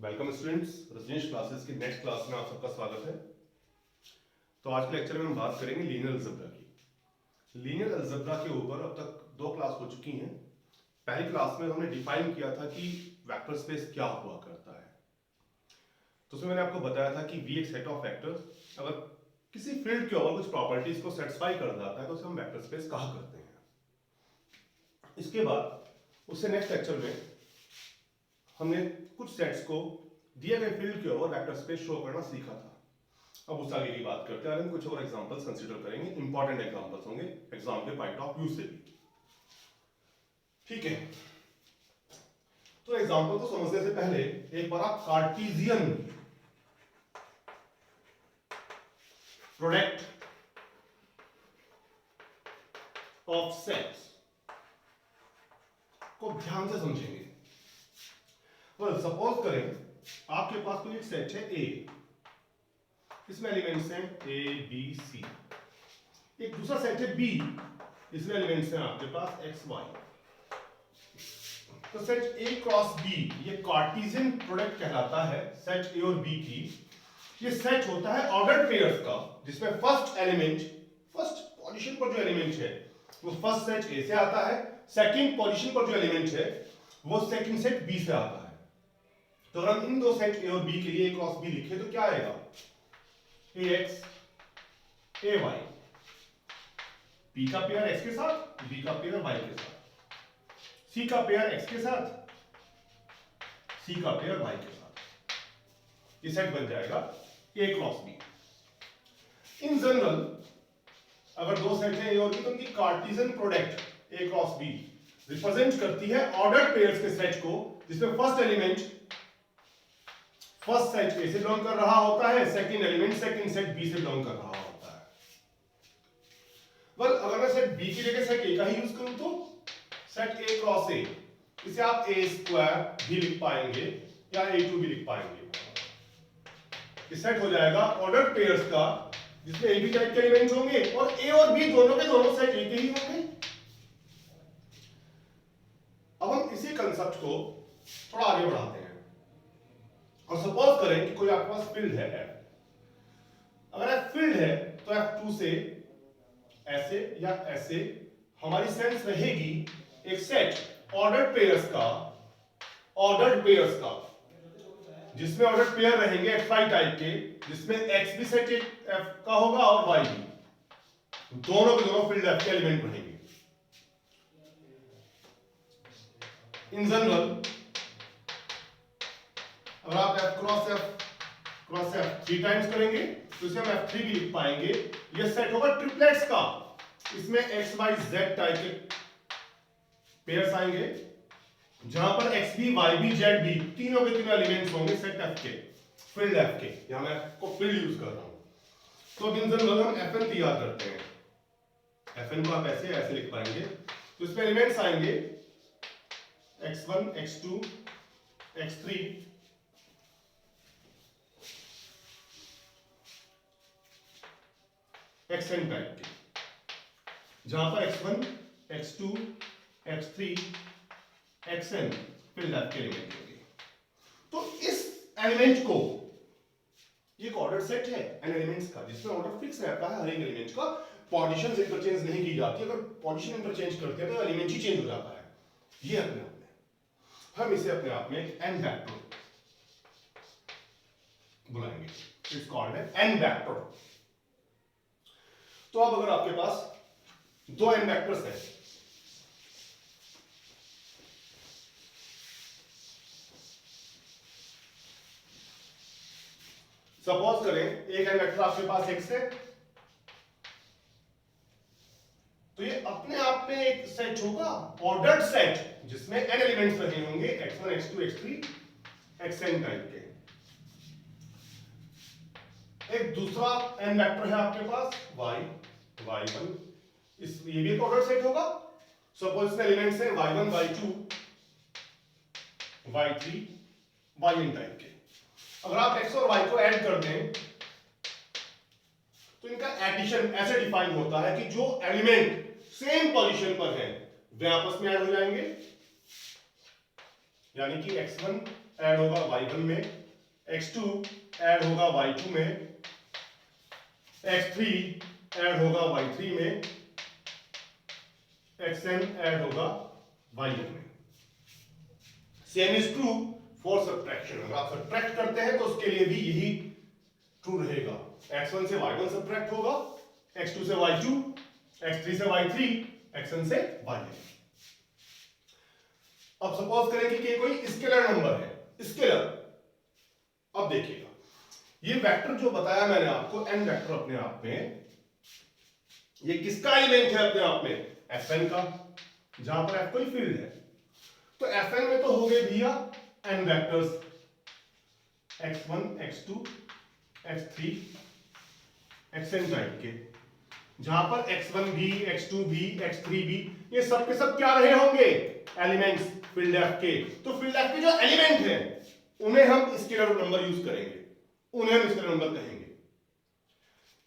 Welcome students, Rajneesh classes की next class में आप सबका स्वागत है। तो आज के लेक्चर में हम बात करेंगे लीनियर अलजेब्रा की। लीनियर अलजेब्रा के ऊपर अब तक दो क्लास हो चुकी हैं। पहली क्लास में हमने डिफाइन किया था कि वेक्टर स्पेस क्या हुआ करता है। तो उसमें मैंने आपको बताया था कि V एक सेट ऑफ वेक्टर्स अगर किसी फील्ड के ऊपर कुछ प्रॉपर्टीज को सेटिस्फाई कर जाता है तो उसे हम वेक्टर स्पेस कहा करते हैं। इसके बाद उससे नेक्स्ट लेक्चर में हमने कुछ सेट्स को दिए गए फील्ड के ओवर वेक्टर स्पेस शो करना सीखा था। अब उस आगे की बात करते हैं और हम कुछ और एग्जांपल्स कंसीडर करेंगे। इंपॉर्टेंट एग्जांपल्स होंगे एग्जाम के पॉइंट ऑफ व्यू से भी। ठीक है, तो एग्जांपल को समझने से पहले एक बार आप कार्टेशियन प्रोडक्ट ऑफ सेट्स को ध्यान से समझेंगे। सपोज करें आपके पास कोई एक सेट है ए, इसमें एलिमेंट्स हैं ए बी सी। एक दूसरा सेट है बी, इसमें एलिमेंट्स हैं आपके पास एक्स वाई। तो सेट ए क्रॉस बी ये कार्टेशियन प्रोडक्ट कहलाता है सेट ए और बी की। ये सेट होता है ऑर्डर्ड पेयर्स का, जिसमें फर्स्ट एलिमेंट फर्स्ट पोजीशन पर जो एलिमेंट है वो फर्स्ट सेट ए से आता है, सेकंड पोजीशन पर जो एलिमेंट है वो सेकंड सेट बी से आता है। तो अगर हम इन दो सेट ए और बी के लिए ए क्रॉस बी लिखे तो क्या आएगा? ए एक्स ए वाई, बी का पेयर एक्स के साथ, बी का पेयर वाई के साथ, सी का पेयर एक्स के साथ, सी का पेयर वाई के साथ। ये सेट बन जाएगा A cross B. In general अगर दो सेट है ए और बी तो उनकी Cartesian product A cross B represent करती है ऑर्डर्ड पेयर्स के सेट को, जिसमें first element first set A से बिलोंग कर रहा होता है, second element second set B से बिलोंग कर रहा होता है। अगर मैं सेट बी की जगह सेट ए का ही यूज करूं तो सेट ए क्रॉस ए, इसे आप ए स्क्वायर भी लिख पाएंगे या A2 भी लिख पाएंगे। ये सेट हो जाएगा ऑर्डर्ड पेयर्स का, जिसमें ए बी टाइप के एलिमेंट होंगे और ए और बी दोनों के दोनों सेट ए के ही होंगे। अब हम इसी कंसेप्ट को थोड़ा आगे बढ़ाते हैं और सपोज करें कि कोई आपके पास फील्ड है F। अगर F फील्ड है तो F2 से ऐसे या ऐसे हमारी सेंस रहेगी एक सेट ऑर्डर्ड पेयर्स का, जिसमें ऑर्डर्ड पेयर रहेंगे XY टाइप के, जिसमें X भी सेट F का होगा और Y भी, दोनों के दोनों फील्ड F के एलिमेंट रहेंगे। इन जनरल अगर आप F क्रॉस F 3 टाइम्स करेंगे तो इसे हम F3 भी लिख पाएंगे। यह सेट होगा ट्रिपलेट्स का, इसमें X Y Z टाइप के पेयर्स आएंगे, जहां पर X B Y B Z B तीनों के तीनों एलिमेंट्स होंगे सेट F के, फील्ड F के। यहां मैं F को फील्ड यूज कर रहा हूं। तो इन जनरल हम Fn तैयार करते हैं। Fn को आप ऐसे ऐसे लिख पाएंगे। तो इसमें एलिमेंट्स आएंगे x1 x2 x3 xn type के, जहां पर x1 x2 x3 xn field F के एलिमेंट होंगे। तो इस एलिमेंट को एक ऑर्डर सेट है एन एलिमेंट्स का, जिसमें ऑर्डर फिक्स रहता है हर एक एलिमेंट का, पोजीशंस इंटरचेंज नहीं की जाती। अगर पोजीशन इंटरचेंज करते हैं तो एलिमेंट ही चेंज हो जाता है। ये अपने आप में हम इसे अपने आप में एक n वेक्टर बुलाएंगे, इट्स कॉल्ड n वेक्टर। तो अब अगर आपके पास दो n वेक्टर्स हैं, सपोज करें एक n वेक्टर आपके पास x है, तो ये अपने आप में एक सेट होगा ऑर्डर्ड सेट, जिसमें n एलिमेंट्स रहे होंगे x1 x2 x3 xn type के। एक दूसरा n वेक्टर है आपके पास y y1, ये भी एक ऑर्डर सेट होगा। सपोज इसमें एलिमेंट्स हैं y1 y2 y3 yn type के। अगर आप x और y को ऐड कर दें तो इनका एडिशन ऐसे डिफाइन होता है कि जो एलिमेंट सेम पोजीशन पर है वे आपस में ऐड हो जाएंगे यानी कि x1 ऐड होगा y1 में, x2 ऐड होगा y2 में, x3 ऐड होगा y3 में, xn ऐड होगा yn में। Same is true for subtraction. अगर आप सब्ट्रैक्ट करते हैं तो उसके लिए भी यही ट्रू रहेगा। x1 से y1 सब्ट्रैक्ट होगा, x2 से y2, x3 से y3, xn से yn। अब सपोज करें कि कोई स्केलर नंबर है, स्केलर। अब देखिएगा, ये वेक्टर जो बताया मैंने आपको, n वेक्टर अपने आप में, ये किसका एलिमेंट है अपने आप में? fn का, जहां पर f कोई फील्ड है। तो fn में तो हो गए भैया n vectors, x1, x2, x3, xn type के, जहां पर x1 भी, x2 भी, x3 भी, ये सब के सब क्या रहे होंगे? एलिमेंट्स फील्ड f के। तो फील्ड f के जो एलिमेंट है उन्हें हम स्केलर नंबर यूज करेंगे, उन्हें हम स्केलर नंबर कहेंगे।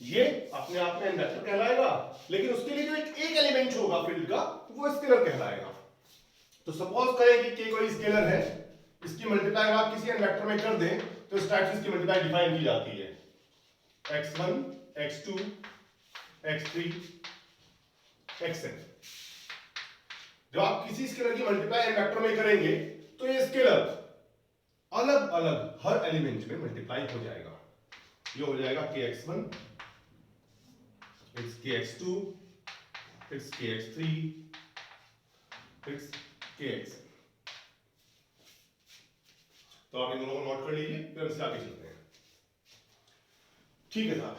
ये अपने आप में n वेक्टर कहलाएगा, लेकिन उसके लिए जो एक एलिमेंट होगा फील्ड का वो स्केलर कहलाएगा। तो सपोज करें कि कोई स्केलर है, इसकी मल्टीप्लाई आप किसी n वेक्टर में कर दें तो इस टाइप से इसकी मल्टीप्लाई डिफाइन की जाती है, x1, x2, x3, xn। जब आप किसी स्केलर की मल्टीप्लाई n वेक्टर में करेंगे तो ये स्केलर अलग अलग हर एलिमेंट में मल्टीप्लाई हो जाएगा। ये हो जाएगा kx1, it's kx2, it's kx3, it's kxn। तो आप इन दोनों को नोट कर लीजिए, फिर हमसे आगे चलते हैं। ठीक है साहब।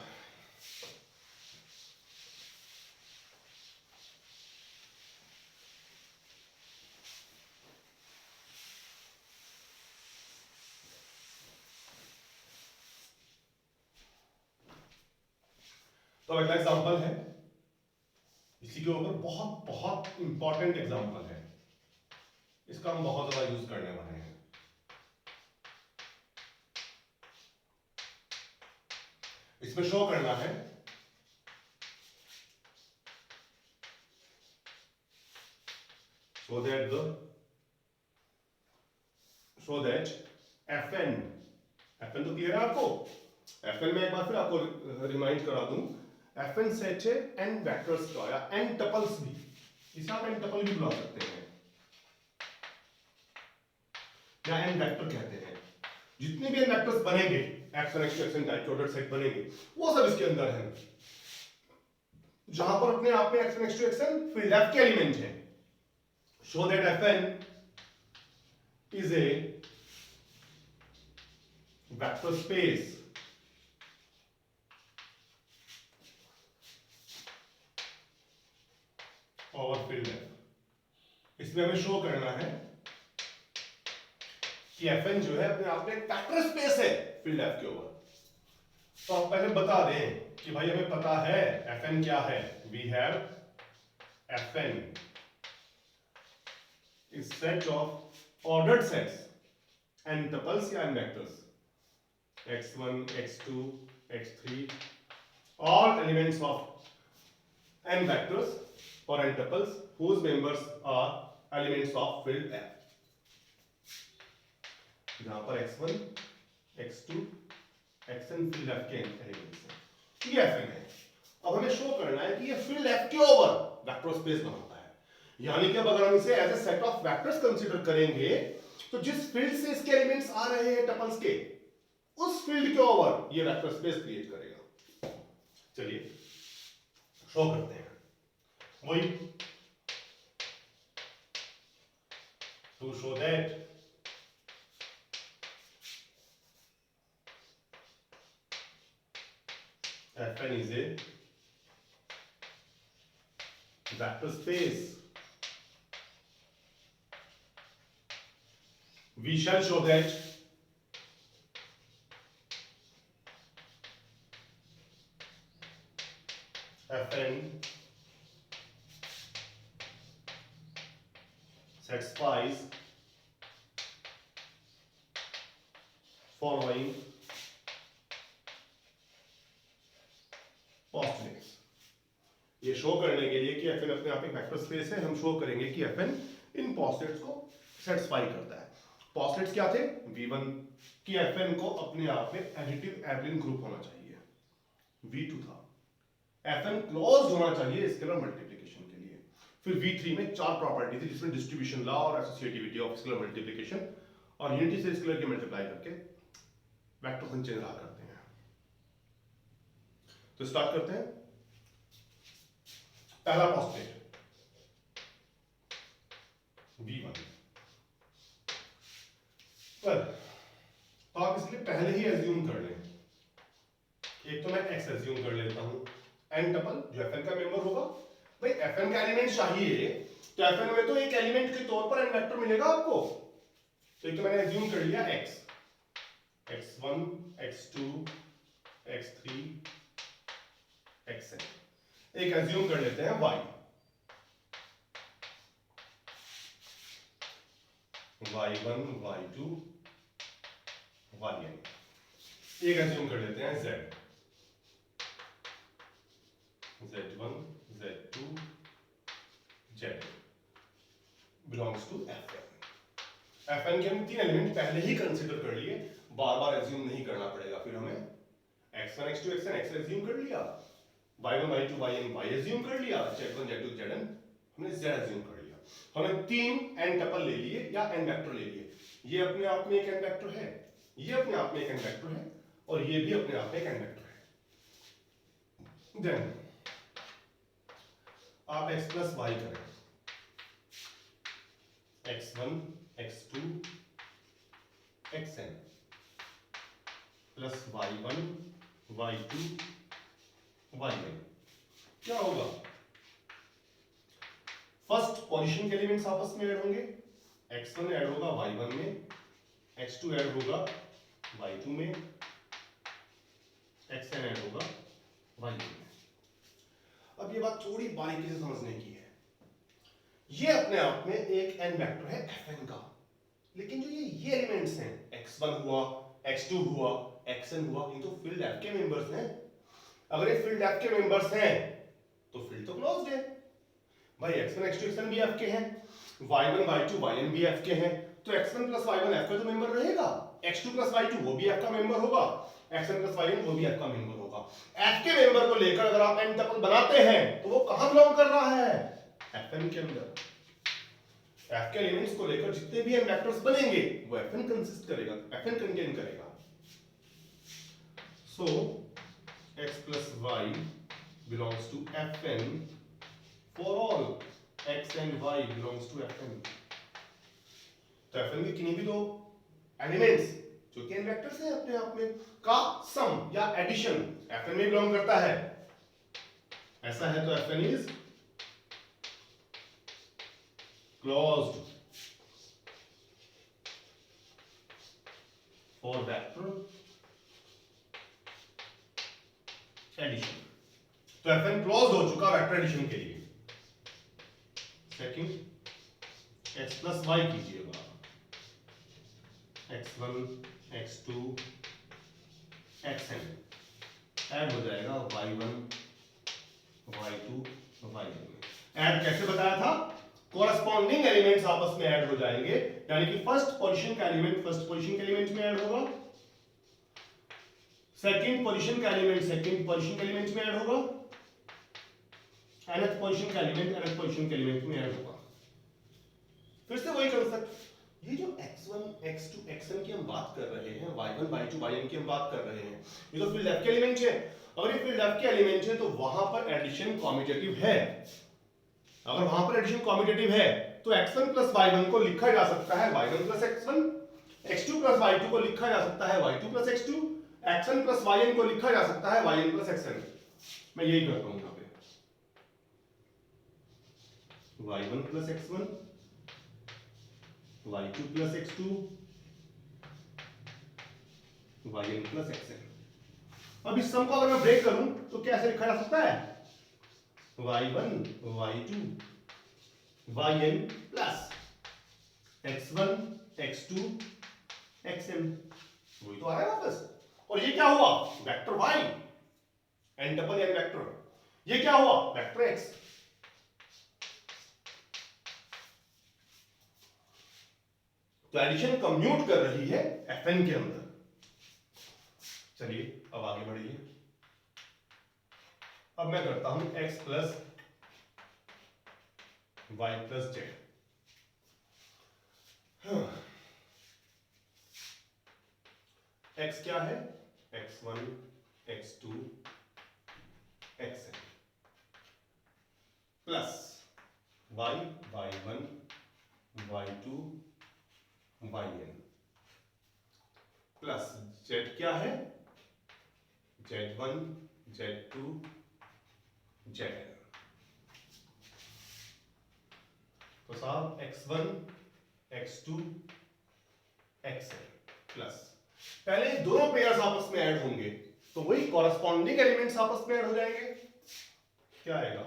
तो अगला एग्जांपल है, इसी के ऊपर बहुत बहुत इंपॉर्टेंट एग्जांपल है, इसका हम बहुत ज्यादा यूज करने वाले हैं। इसमें शो करना है so that fn तो क्लियर है आपको? fn में एक बार फिर आपको रिमाइंड करा दूं, fn सेट है n वेक्टर्स का या n टपल्स भी, इसे आप n टपल भी बुला सकते हैं या n वेक्टर कहते हैं। जितने भी n वेक्टर्स बनेंगे, x1, x2, xn टाइप के ऑर्डर सेट बनेंगे, वो सब इसके अंदर है, जहां पर अपने आप में x1, x2, xn field f के एलिमेंट है। Show that fn is a vector space over field f। इसमें हमें शो करना है कि fn जो है अपने आप में एक वेक्टर स्पेस है फील्ड f के ऊपर। तो आप पहले बता दें कि भाई हमें पता है fn क्या है। we have fn is set of ordered sets n tuples या n vectors, x1, x2, x3, all elements of n vectors or n tuples whose members are elements of field f। जहां पर x1, x2, xn field f के elements हैं, ये fn है। अब हमें show करना है कि ये फील्ड f के ओवर वेक्टर स्पेस बनाता है। यानी कि अब अगर हम इसे as a set of vectors consider करेंगे तो जिस फील्ड से इसके एलिमेंट्स आ रहे हैं टपल्स के, उस फील्ड के ओवर ये वेक्टर स्पेस क्रिएट करेगा। चलिए शो करते हैं वही, to show that fn is a vector space, we shall show that fn satisfies following postulates। ये शो करने के लिए कि fn अपने आप एक वेक्टर स्पेस है, हम शो करेंगे कि fn इन postulates को सेटिस्फाई करता है। पॉस्टलेट्स क्या थे? V1 की Fn को अपने आप में एडिटिव एब्लिन ग्रुप होना चाहिए, V2 था Fn क्लोज होना चाहिए स्केलर मल्टीप्लिकेशन के लिए। फिर V3 में 4 प्रॉपर्टी थी जिसमें डिस्ट्रीब्यूशन लॉ और एसोसिएटिविटी ऑफ स्केलर मल्टीप्लिकेशन और यूनिटी से स्केलर के मल्टीप्लाई करके वेक्टर फंक्शन ड्रा करते हैं। तो स्टार्ट करते हैं। पहला पॉस्टलेट V1 पर तो आप इसलिए पहले ही एज्यूम कर लें। एक तो मैं x एज्यूम कर लेता हूं, n टपल जो Fn का मेंबर होगा। भाई Fn का एलिमेंट चाहिए तो Fn में तो एक एलिमेंट के तौर पर n वेक्टर मिलेगा आपको। तो एक तो मैंने एज्यूम कर लिया x, x1 x2 x3 xn। एक एज्यूम कर लेते हैं y, y1 y2 yn। एक एज्यूम कर लेते हैं z, z1 z2 zn belongs to Fn। Fn के हम 3 एलिमेंट पहले ही कंसीडर कर लिए, बार बार एज्यूम नहीं करना पड़ेगा। फिर हमें x1 x2 xn x assume कर लिया, y1 y2 yn y assume कर लिया, z1 z2 zn हमने z एज्यूम कर लिया। हमने 3 n टपल ले लिए या n वेक्टर ले लिए। ये अपने आप में एक n वेक्टर है, ये अपने आप में एक n वेक्टर है और ये भी अपने आप में एक n वेक्टर है। देन आप x प्लस y करें, x1 x2 xn plus y1 y2 yn। क्या होगा? फर्स्ट पोजीशन के एलिमेंट्स आपस में ऐड होंगे, x1 ऐड होगा y1 में, x2 ऐड होगा y2 में, xn ऐड होगा y में। अब ये बात थोड़ी बारीकी से समझने की है। ये अपने आप में एक n वेक्टर है Fn का, लेकिन जो ये एलिमेंट्स हैं x1 हुआ, x2 हुआ, xn हुआ, ये तो फील्ड F के मेंबर्स हैं। अगर ये फील्ड F के मेंबर्स हैं तो फील्ड तो क्लोज्ड है। भाई x1 x2 xn भी F के हैं, y1 y2 yn भी F के हैं, तो x1 प्लस y1 F का तो मेंबर रहेगा, x2 प्लस y2 वो भी F का मेंबर होगा, xn प्लस yn वो भी F का मेंबर होगा। F के मेंबर को लेकर अगर आप n टपल बनाते हैं तो वो कहां बिलोंग कर रहा है? Fn के अंदर। F के एलिमेंट्स को लेकर जितने भी n वेक्टर्स बनेंगे वो Fn कंसिस्ट करेगा, Fn कंटेन करेगा। सो x plus y belongs to Fn for all x and y belongs to Fn। तो Fn के किन्हीं भी दो एलिमेंट्स जो कि n वेक्टर्स हैं अपने आप में का सम या एडिशन Fn में बिलोंग करता है। ऐसा है तो Fn is closed for vector addition. तो Fn क्लोज हो चुका वेक्टर एडिशन के लिए। सेकंड x प्लस y कीजिएगा, x1 x2 xn ऐड हो जाएगा y1 y2 yn। ऐड कैसे बताया था? कोरस्पॉन्डिंग एलिमेंट्स आपस में ऐड हो जाएंगे, यानी कि फर्स्ट पोजीशन का एलिमेंट फर्स्ट पोजीशन के एलिमेंट में ऐड होगा, सेकंड पोजीशन का एलिमेंट सेकंड पोजीशन के एलिमेंट में ऐड होगा, nth पोजीशन का एलिमेंट nth पोजीशन के एलिमेंट में ऐड होगा। फिर से वही कंसेप्ट, ये जो x1 x2 xn की हम बात कर रहे हैं, y1 y2 yn की हम बात कर रहे हैं, ये तो फील्ड F के एलिमेंट है। अगर ये फील्ड F के एलिमेंट है तो वहां पर एडिशन कॉम्यूटेटिव है। अगर वहां पर एडिशन कॉम्यूटेटिव है तो x1 प्लस y1 को लिखा जा सकता है y1 plus x1, x2 plus y2 को लिखा जा सकता है y2 plus x2, xn plus yn को लिखा जा सकता है yn प्लस xn। मैं यही करता हूं यहां पे, y1 plus x1 y2 plus x2 yn plus xn। अब इस सम को अगर मैं ब्रेक करूं तो कैसे लिखा जा सकता है? y1 y2 yn plus x1 x2 xn। वही तो आ रहा है वापस। और ये क्या हुआ? Vector y n double n vector. ये क्या हुआ? Vector x। तो एडिशन कम्यूट कर रही है Fn के अंदर। चलिए अब आगे बढ़िए। अब मैं करता हूं x plus y plus z. x क्या है? x1 x2 xn plus y y1 y2 yn plus z क्या है? z1 z2 zn। तो साहब x1 x2 xn प्लस पहले दोनों पेयर्स आपस में ऐड होंगे तो वही कॉरस्पॉन्डिंग एलिमेंट्स आपस में ऐड हो जाएंगे। क्या आएगा?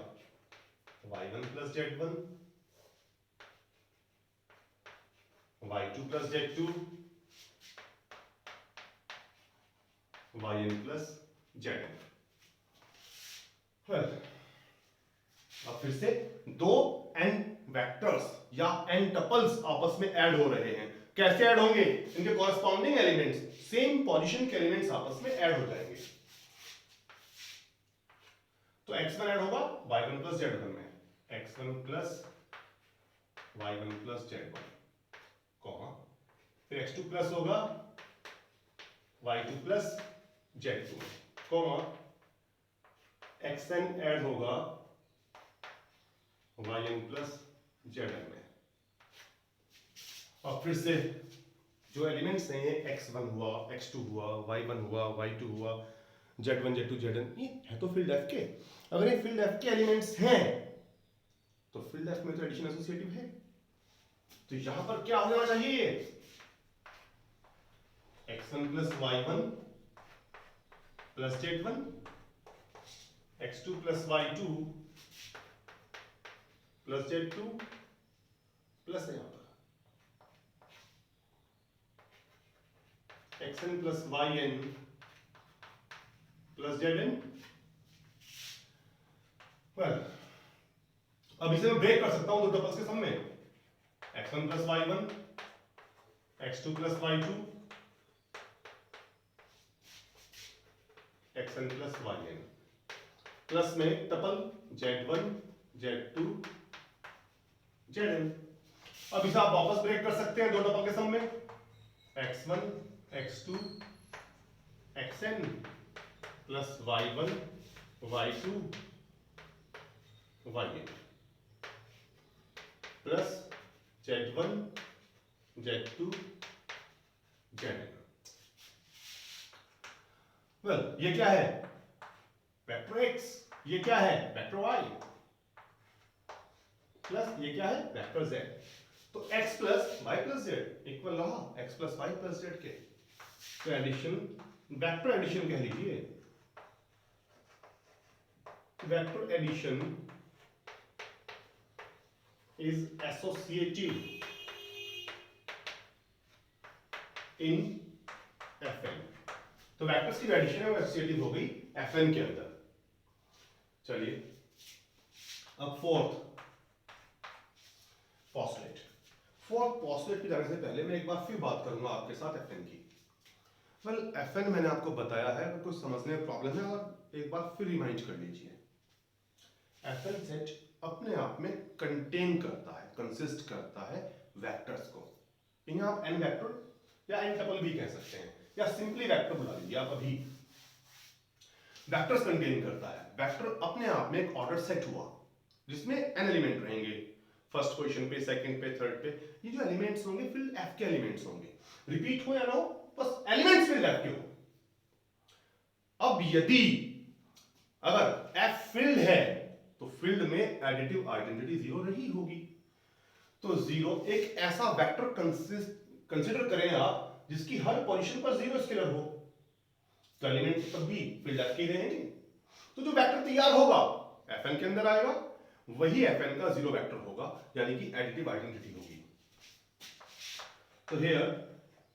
y1 plus z1 y2 plus z2 yn plus zn। अब फिर से दो n वेक्टर्स या n टपल्स आपस में ऐड हो रहे हैं। कैसे ऐड होंगे? इनके कॉरस्पॉन्डिंग एलिमेंट्स, सेम पोजीशन के एलिमेंट्स आपस में ऐड हो जाएंगे। तो x1 ऐड होगा y1 प्लस z1 में, x1 plus y1 plus z1 comma, फिर x2 प्लस होगा y2 plus z2 comma, xn add होगा yn प्लस zn में। और फिर से जो एलिमेंट्स हैं x1 हुआ, x2 हुआ, y1 हुआ, y2 हुआ, z1 z2 zn, ये है तो फील्ड f के। अगर ये फील्ड f के एलिमेंट्स हैं तो फील्ड f में तो एडिशन एसोसिएटिव है। तो यहां पर क्या हो जाना चाहिए? x1 plus y1 plus z1, x2 plus y2 plus z2 plus यहां पर xn plus yn plus zn। Well, अब इसे मैं ब्रेक कर सकता हूं दो टपल्स के सम में, x1 plus y1 x2 plus y2 xn plus yn plus में टपल z1 z2 zn। अब इसे आप वापस ब्रेक कर सकते हैं दो टपल के सम में, x1 x2 xn plus y1 y2 yn plus z1 z2 zn। Well, ये क्या है? वेक्टर x, ये क्या है? वेक्टर y, प्लस ये क्या है? Vector z। तो x plus y plus z equal रहा x plus y plus z के। तो एडिशन, वेक्टर एडिशन कह लीजिए, vector addition is associative in Fn। तो वेक्टर्स की एडिशन है वो एसोसिएटिव हो गई Fn के अंदर। चलिए अब फोर्थ पोस्टुलेट। फोर्थ पोस्टुलेट पे जाने से पहले मैं एक बार फिर बात करूंगा आपके साथ Fn की। वेल, Fn मैंने आपको बताया है, अगर कुछ समझने में प्रॉब्लम है और एक बार फिर रिमाइंड कर लीजिए। Fn सेट अपने आप में कंटेन करता है, कंसिस्ट करता है वेक्टर्स को। इन्हें आप n वेक्टर या n टपल भी कह सकते हैं, या सिंपली वेक्टर बुला लीजिए आप। अभी वेक्टर्स कंटेन करता है। वेक्टर अपने आप में एक ऑर्डर सेट हुआ जिसमें n एलिमेंट रहेंगे, फर्स्ट पोजीशन पे, सेकंड पे, थर्ड पे। ये जो एलिमेंट्स होंगे फील्ड f के एलिमेंट्स होंगे। रिपीट हो या ना हो, बस एलिमेंट्स फील्ड f के हो। अब यदि अगर f फील्ड है तो फील्ड में एडिटिव आइडेंटिटी जीरो रही होगी। तो जीरो एक ऐसा वेक्टर कंसीडर करें आप जिसकी हर पोजीशन पर जीरो स्केलर हो, तो एलिमेंट तब भी फील्ड f के रहेंगे। तो जो वेक्टर तैयार होगा Fn के अंदर आएगा, वही Fn का जीरो वेक्टर होगा, यानी कि एडिटिव आइडेंटिटी होगी। तो हियर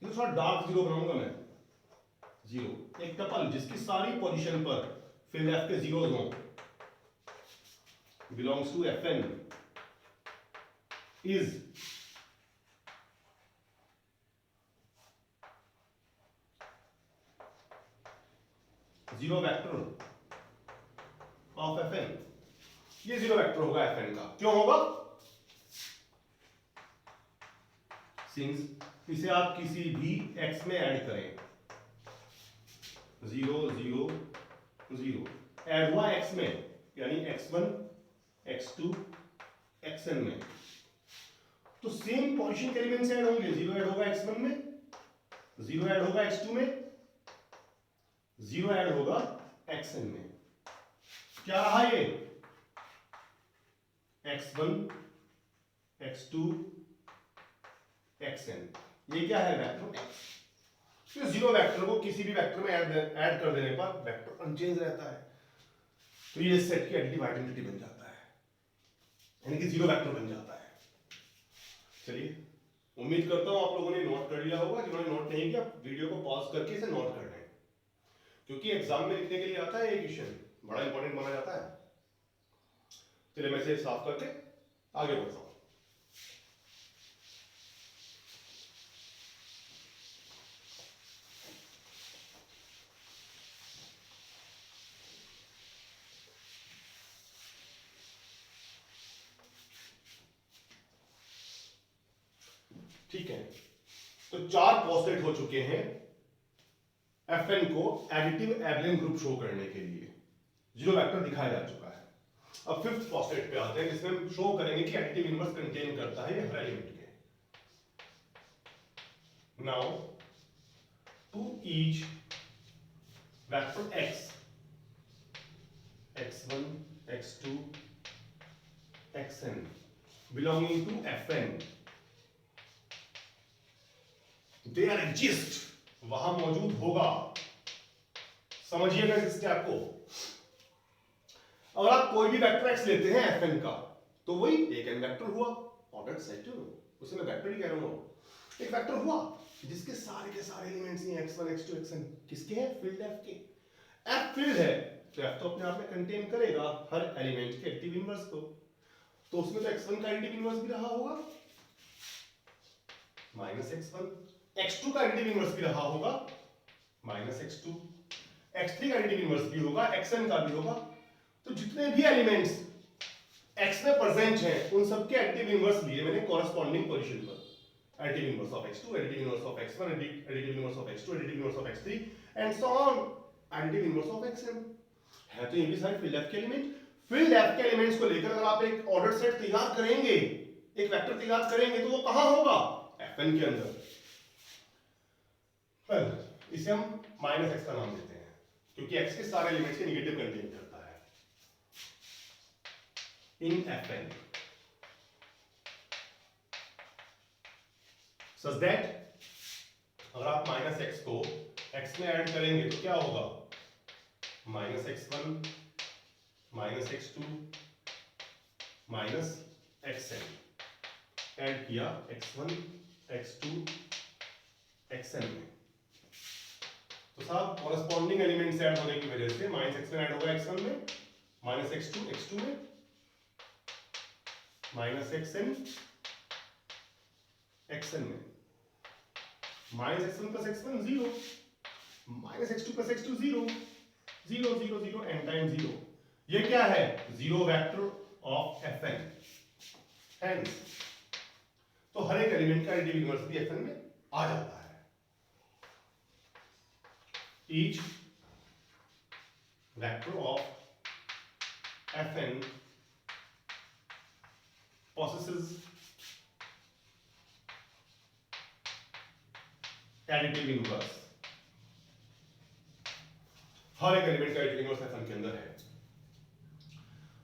थोड़ा डार्क जीरो बनाऊंगा मैं। जीरो एक टपल जिसकी सारी पोजीशन पर फील्ड f के जीरोस हों, belongs to Fn is zero vector of F N, ये जीरो वेक्टर होगा एफ एन का। क्यों होगा? सिंस इसे आप किसी भी एक्स में ऐड करें, 0 0 0 ऐड हुआ एक्स में, यानी x1 x2 xn में, तो सेम पोजीशन के एलिमेंट्स ऐड होंगे। 0 ऐड होगा x1 में, 0 ऐड होगा x2 में, 0 ऐड होगा xn में। क्या रहा ये? x1 x2 xn, ये क्या है? Vector x। तो जीरो वेक्टर को किसी भी वेक्टर में ऐड कर देने पर वेक्टर अनचेंज रहता है, तो ये सेट की एडिटिव आइडेंटिटी बन जाता है, यानी कि जीरो वेक्टर बन जाता है। चलिए, उम्मीद करता हूं आप लोगों ने नोट कर लिया होगा। जिन्होंने नोट नहीं किया, वीडियो को पॉज करके इसे नोट कर लें, क्योंकि एग्जाम में लिखने के लिए आता है ये क्वेश्चन, बड़ा इंपॉर्टेंट माना जाता है। चलिए मैं इसे साफ करके आगे बढ़ता हूं। ठीक है, तो चार पोस्टलेट हो चुके हैं Fn को एडिटिव एबेलियन ग्रुप शो करने के लिए, जीरो वेक्टर दिखाया जा चुका है। अब फिफ्थ पोस्टलेट पे आते हैं, जिसमें हम शो करेंगे कि एडिटिव इनवर्स कंटेन करता है ये हर एलिमेंट के। Now to each vector x, x1 x2 xn belonging to Fn, there exist, वहां मौजूद होगा। समझिएगा इस स्टेप को। अगर आप कोई भी वेक्टर x लेते हैं Fn का, तो वही एक n वेक्टर हुआ, ऑर्डर सेट, उसे मैं वेक्टर ही कह रहा हूं। एक वेक्टर हुआ जिसके सारे के सारे एलिमेंट्स हैं x1 x2 xn, किसके हैं? फील्ड f के। f फील्ड है तो f तो अपने आप में कंटेन करेगा हर एलिमेंट के एडिटिव इनवर्स को, तो उसमें तो x1 का एडिटिव इनवर्स भी रहा होगा -x1, x2 का एडिटिव इनवर्स भी रहा होगा -x2, x3 का एडिटिव इनवर्स भी होगा, xn का भी होगा। तो जितने भी एलिमेंट्स x में प्रेजेंट हैं उन सबके एडिटिव इनवर्स लिए मैंने कॉरेस्पॉन्डिंग पोजीशन पर, additive inverse of x2, additive inverse of x1, additive inverse of x2, additive inverse of x3 and so on, additive inverse of xn है। तो ये भी सारे फील्ड f के एलिमेंट। फील्ड f के एलिमेंट्स को लेकर अगर आप एक ऑर्डर सेट तैयार करेंगे, एक वेक्टर तैयार करेंगे, तो वो कहां होगा? Fn के अंदर। इसे हम -x का नाम देते हैं, क्योंकि x के सारे एलिमेंट्स के नेगेटिव कंटेन करता है इन Fn, such that अगर आप -x को x में ऐड करेंगे तो क्या होगा? -x1 -x2 -xn, ऐड किया x1 x2 xn में, तो साहब कॉरेस्पॉन्डिंग एलिमेंट्स ऐड होने की वजह से -x1 ऐड होगा x1 में, -x2 x2 में, -xn xn में, -x1 plus x1 0, -x2 plus x2 0, 0 0 0 n time 0। ये क्या है? Zero vector of Fn। Hence, तो हर एक एलिमेंट का एडिटिव इनवर्स भी Fn में आ जाता है। Each vector of Fn possesses additive inverse, हर एक एलिमेंट का एडिटिव इनवर्स Fn के अंदर है।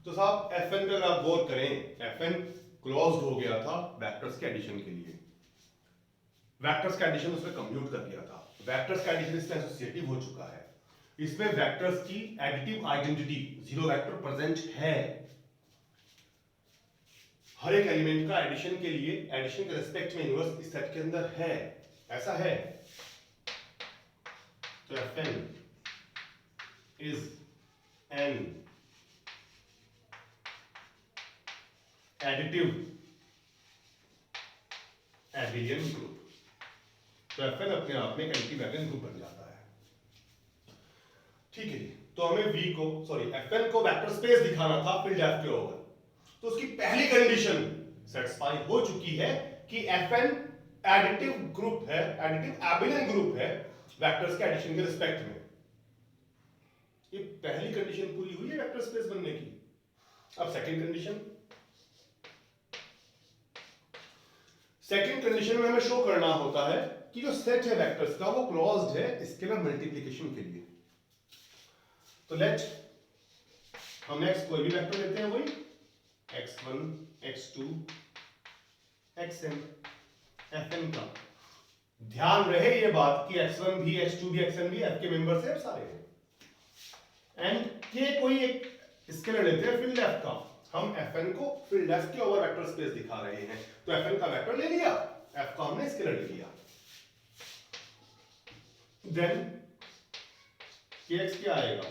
तो साहब Fn पे अगर आप गौर करें, Fn क्लोज्ड हो गया था वेक्टर्स के एडिशन के लिए, वेक्टर्स का एडिशन उसने कंप्यूट कर दिया था, वेक्टर्स का एडिशन इसमें एसोसिएटिव हो चुका है, इसमें वेक्टर्स की additive identity zero vector present है। हर एक एलिमेंट का एडिशन के लिए, एडिशन के रिस्पेक्ट में इनवर्स इस सेट के अंदर है, ऐसा है। तो Fn is an additive abelian group, तो Fn अपने आप में एक एडिटिव एबेलियन ग्रुप बन जाता है। ठीक है जी। तो हमें fn को वेक्टर स्पेस दिखाना था फील्ड f के ओवर, तो उसकी पहली कंडीशन सेटिस्फाई हो चुकी है कि fn एडिटिव ग्रुप है, एडिटिव एबिलियन ग्रुप है वेक्टर्स के एडिशन के रिस्पेक्ट में। ये पहली कंडीशन पूरी हुई है वेक्टर स्पेस बनने की। अब सेकंड कंडीशन, सेकंड कंडीशन में हमें शो करना होता है कि जो सेट है वेक्टर्स का वो क्लोज्ड है स्केलर मल्टीप्लिकेशन के लिए। तो लेट हम नेक्स्ट कोई भी वेक्टर लेते हैं, वही x1 x2 xn fn का। ध्यान रहे ये बात कि x1 भी x2 भी xn भी f के मेंबर्स हैं सारे हैं। एंड के कोई एक स्केलर लेते हैं फील्ड f का, हम fn को फील्ड f के ओवर वेक्टर स्पेस दिखा रहे हैं, तो fn का वेक्टर ले लिया, f का हमने स्केलर ले लिया। देन kx क्या आएगा,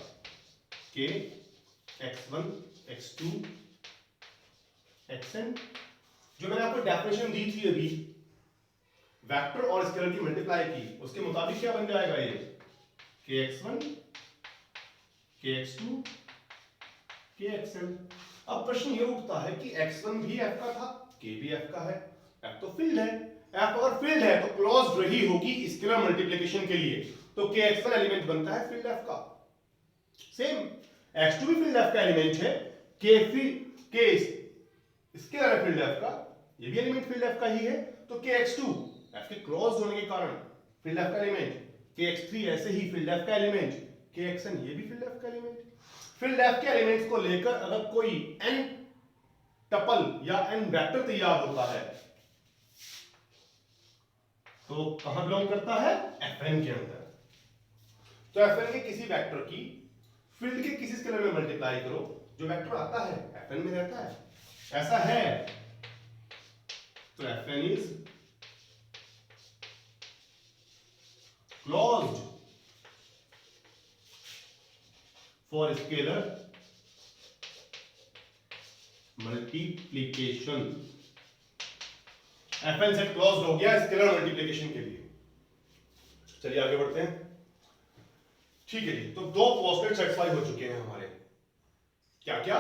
k x1 x2 xn, जो मैंने आपको डेफिनेशन दी थी अभी वेक्टर और स्केलर की मल्टीप्लाई की, उसके मुताबिक क्या बन जाएगा ये kx1 kx2 kxn। अब प्रश्न ये उठता है कि x1 भी f का था, k भी f का है, f तो फील्ड है, f अगर फील्ड है तो क्लोज्ड रही होगी स्केलर मल्टीप्लिकेशन के लिए, तो kx1 एलिमेंट बनता है फील्ड f का। सेम x2 भी फील्ड f का एलिमेंट है, k स्केलर है फील्ड f का, ये भी एलिमेंट फील्ड f का ही है, तो kx2 f के क्लोज्ड होने के कारण फील्ड f का एलिमेंट, kx3 ऐसे ही फील्ड f का एलिमेंट, kxn ये भी फील्ड f का एलिमेंट। फील्ड f के एलिमेंट्स को लेकर अगर कोई n टपल या n वेक्टर तैयार होता है तो कहां बिलोंग करता है, fn के अंदर। तो fn के किसी वेक्टर की फील्ड के किसी स्केलर में मल्टीप्लाई करो, जो वेक्टर आता है fn में रहता है, ऐसा है तो fn is closed for scalar multiplication. fn set closed हो गया स्केलर मल्टीप्लिकेशन के लिए। चलिए आगे बढ़ते हैं। ठीक है जी, तो दो पोस्टलेट सेटिस्फाई हो चुके हैं हमारे। क्या क्या,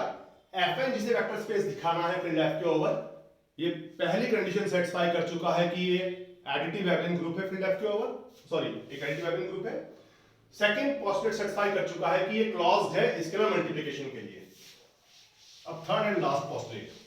fn जिसे वेक्टर स्पेस दिखाना है फील्ड f के ओवर, ये पहली कंडीशन सेटिस्फाई कर चुका है कि ये एडिटिव एबिलियन ग्रुप है फील्ड f के ओवर, एक एडिटिव एबिलियन ग्रुप है। सेकंड पोस्टलेट सेटिस्फाई कर चुका है कि ये क्लोज्ड है स्केलर मल्टीप्लिकेशन के लिए। अब थर्ड एंड लास्ट पोस्टलेट,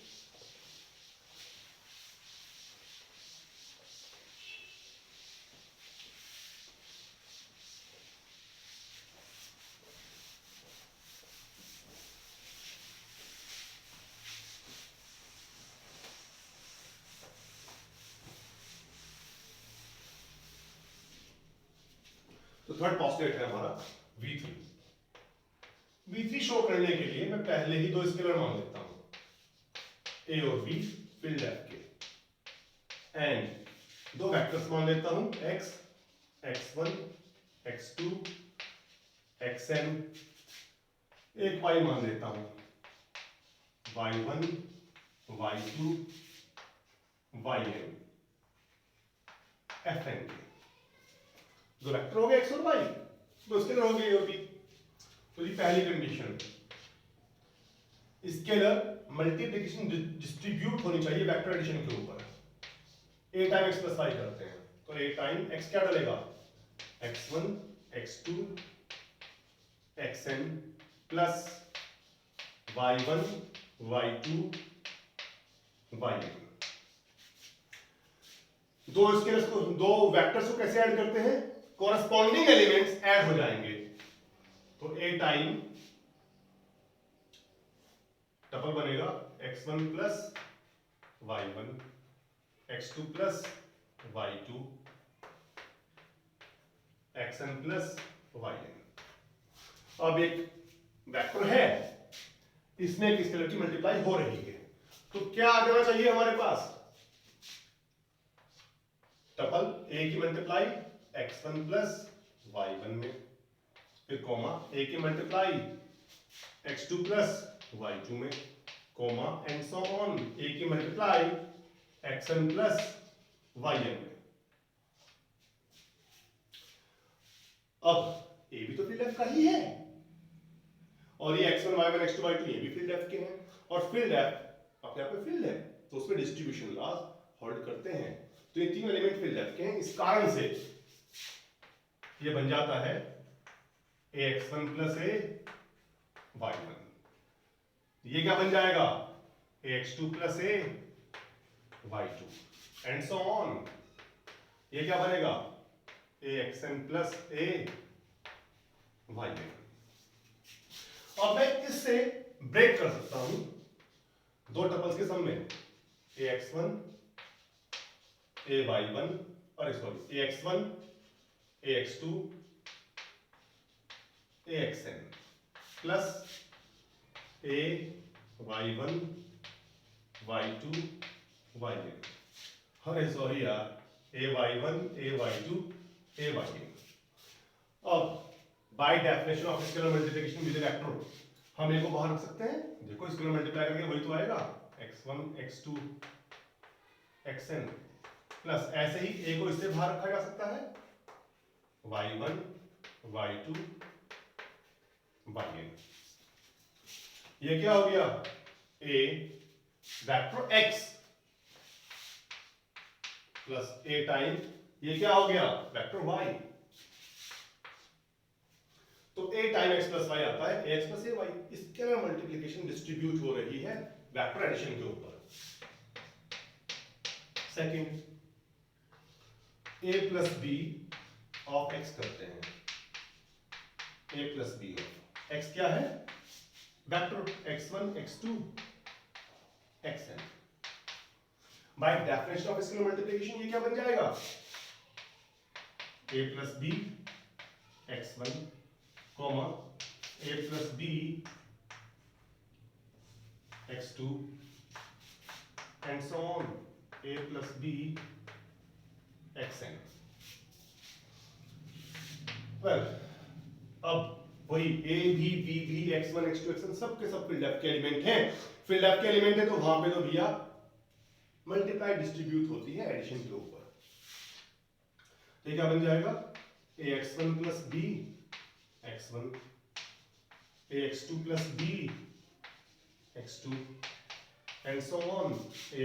तो थर्ड पोस्टलेट है हमारा v3। v3 शो करने के लिए मैं पहले ही दो स्केलर मान लेता हूं, a और b फील्ड f के, एंड दो वेक्टर्स मान लेता हूं x x1 x2 xn, एक y मान लेता हूं y1 y2 yn fn के। दो वेक्टर हो गए x और y, दो स्केलर हो गए a और b। तो ये पहली कंडीशन, स्केलर मल्टीप्लिकेशन डिस्ट्रीब्यूट होनी चाहिए वेक्टर एडिशन के ऊपर। a time x plus y करते हैं तो a टाइम x क्या डलेगा, x1 x2 xn plus y1 y2 yn। दो स्केलर्स को, दो वेक्टर्स को कैसे ऐड करते हैं, कॉरस्पॉन्डिंग एलिमेंट्स ऐड हो जाएंगे। तो a टाइम टपल बनेगा x1 plus y1 x2 plus y2 xn plus yn। अब एक वेक्टर है, इसमें एक स्केलर की मल्टीप्लाई हो रही है, तो क्या आ जाना चाहिए हमारे पास, टपल a की मल्टीप्लाई x1 प्लस y1 में, फिर कॉमा a की मल्टीप्लाई x2 प्लस y2 में, comma and so on a की मल्टीप्लाई xn प्लस yn में। अब a भी तो फील्ड f का ही है, और ये x1 y1 x2 y2 ये भी फील्ड f के हैं, और फील्ड f अपने आप में फील्ड है तो उसमें डिस्ट्रीब्यूशन लॉज होल्ड करते हैं। तो ये तीनों एलिमेंट फील्ड f के हैं, इस कारण से ये बन जाता है ax1 plus a y1। ये क्या बन जाएगा ax2 plus a y2 and so on. ये क्या बनेगा axn plus a yn। अब मैं इससे ब्रेक कर सकता हूं दो टपल्स के सम में ax1 ay1 और sorry ax1 ax2 axn plus a y1 y2 yn। अरे सॉरी यार ay1 ay2 ayn। अब by definition of scalar multiplication with vector हम a को बाहर रख सकते हैं। देखो स्केलर मल्टीप्लाई करके वही तो आएगा x1 x2 xn प्लस ऐसे ही a को इससे बाहर रखा जा सकता है y1 y2 yn। ये क्या हो गया a vector x plus a time ये क्या हो गया वेक्टर y। तो a time x plus y आता है ax plus a y। Scalar multiplication distribute हो रही है वेक्टर एडिशन के ऊपर। Second a plus b of x करते हैं। a plus b of x क्या है vector x1 x2 xn। By definition of scalar multiplication ये क्या बन जाएगा a plus b x1 comma a plus b x2 and so on a plus b xn। Well अब वही a b b b x1 x2 xn सब के सब field f के एलिमेंट हैं। फील्ड f के एलिमेंट है तो वहां पे तो भैया मल्टीप्लाई डिस्ट्रीब्यूट होती है एडिशन के ऊपर। तो ये क्या बन जाएगा ax1 plus b x1 ax2 plus b x2 and so on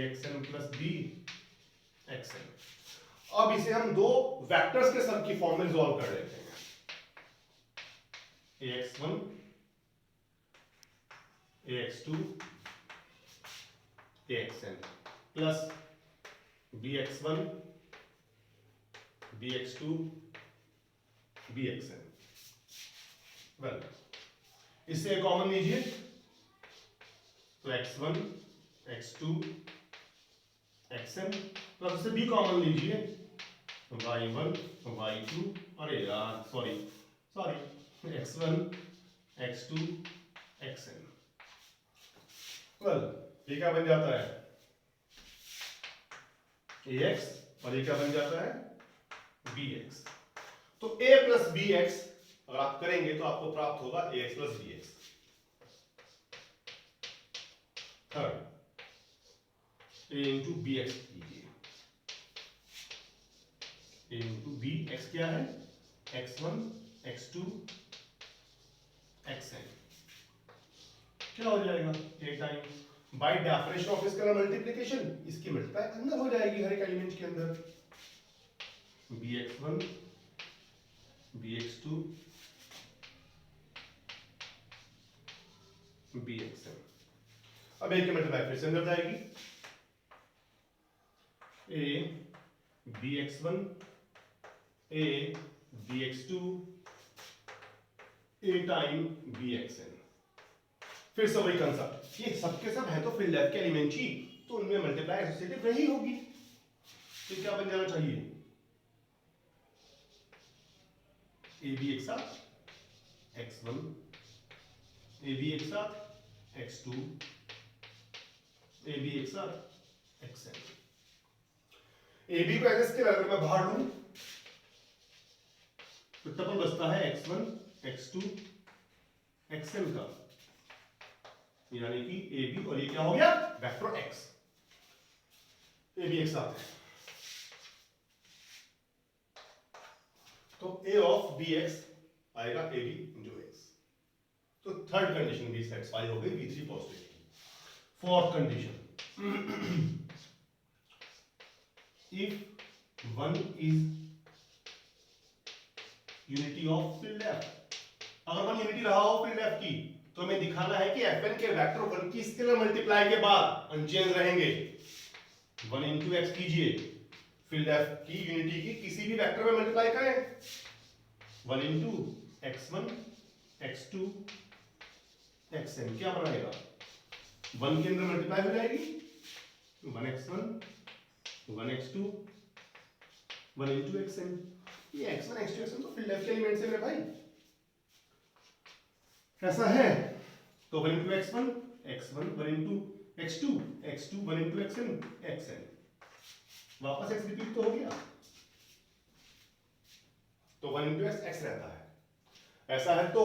axn plus b xn। अब इसे हम दो वेक्टर्स के सब की फॉर्म में रिजॉल्व कर लेते हैं। ax1 ax2 axn plus bx1 bx2 bxn। Well इससे कॉमन लीजिए तो x1 x2 xn प्लस उससे b कॉमन लीजिए y1 y2 अरे यार sorry x1 x2 xn। Well ये क्या बन जाता है ax और ये क्या बन जाता है bx। तो a प्लस bx अगर आप करेंगे तो आपको प्राप्त होगा ax plus bx। Third a into bx कीजिए। a इंटू bx क्या है x1 x2 xn। क्या हो जाएगा a time by definition of scalar multiplication इसकी मल्टीप्लाई अंदर हो जाएगी हर एक एलिमेंट के अंदर bx1 bx2 bxn। अब एक की मल्टीप्लाई फिर से अंदर जाएगी a bx1 a bx2 a time bxn। फिर से वही कंसेप्ट ये सबके सब है तो फील्ड f के एलिमेंट ही तो उनमें मल्टीप्लाई एसोसिएटिव रही होगी। तो क्या बन जाना चाहिए ab एक साथ x1 ab एक साथ x2 ab एक साथ xn। ab को एज स्केलर अगर मैं बाहर लूं तो टपल बचता है x1 x2 xn का यानी कि ab और ये क्या हो गया वेक्टर x। ab एक साथ है तो a ऑफ bx आएगा ab इंटू x। तो थर्ड कंडीशन भी सेटिस्फाई हो गई V3 पॉजिटिव की। Fourth condition, if 1 is unity of field F, अगर 1 यूनिटी रहा हो फील्ड F की, तो हमें दिखाना है कि Fn के वेक्टर 1 की स्केलर मल्टीप्लाई के बाद अनचेंज रहेंगे। 1 इंटू एक्स कीजिए, फील्ड F की यूनिटी की किसी भी वेक्टर में मल्टीप्लाई करें, 1 इंटू x1 x2 xn, क्या बनाएगा, 1 के अंदर मल्टीप्लाई हो जाएगी, 1x1 1x2 1 इंटू xn, ये x1 x2 xn तो फील्ड F के एलिमेंट्स हैं मेरे भाई, ऐसा है। तो 1 into x1 x1 1 into x2 x2 1 into xn xn, वापस x रिपीट तो हो गया, तो 1 इंटू x x रहता है। ऐसा है तो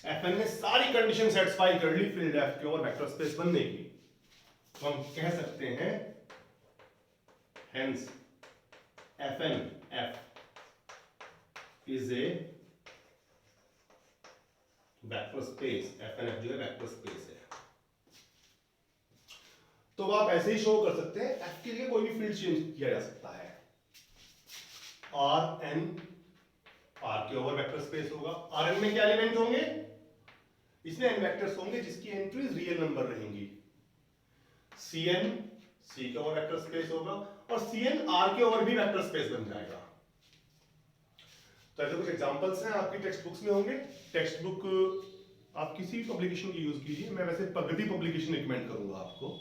Fn ने सारी कंडीशन सेटिस्फाई कर ली फील्ड F के और वेक्टर स्पेस बनने की, तो हम कह सकते हैं hence Fn F is a vector space, Fn F जो है वेक्टर स्पेस है। तो आप ऐसे ही शो कर सकते हैं, F के लिए कोई भी फील्ड चेंज किया जा सकता है, Rn R के ओवर वेक्टर स्पेस होगा, Rn में क्या एलिमेंट होंगे, इसमें n वेक्टर्स होंगे जिसकी एंट्रीज रियल नंबर रहेंगी, Cn C के ओवर वेक्टर स्पेस होगा और Cn R के ओवर भी वेक्टर स्पेस बन जाएगा। तो ऐसे कुछ एग्जांपल्स हैं, आपकी टेक्स्ट बुक्स में होंगे, टेक्स्ट बुक आप किसी भी पब्लिकेशन की यूज कीजिए, मैं वैसे प्रगति पब्लिकेशन रिकमेंड करूंगा आपको,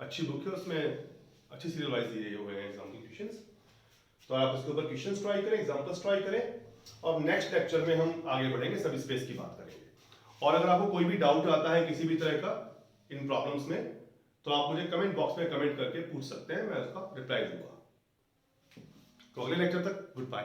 अच्छी बुक है, उसमें अच्छी सीरियल वाइज दिए हुए हैं एग्जाम के क्वेश्चंस, तो आप उसके ऊपर क्वेश्चंस ट्राई करें, एग्जांपल्स ट्राई करें, और नेक्स्ट लेक्चर में हम आगे बढ़ेंगे, सब स्पेस की बात करेंगे। और अगर आपको कोई भी डाउट आता है किसी भी तरह का इन प्रॉब्लम्स में, तो आप मुझे कमेंट बॉक्स में कमेंट करके पूछ सकते हैं, मैं उसका रिप्लाई दूंगा। तो अगले लेक्चर तक गुड बाय।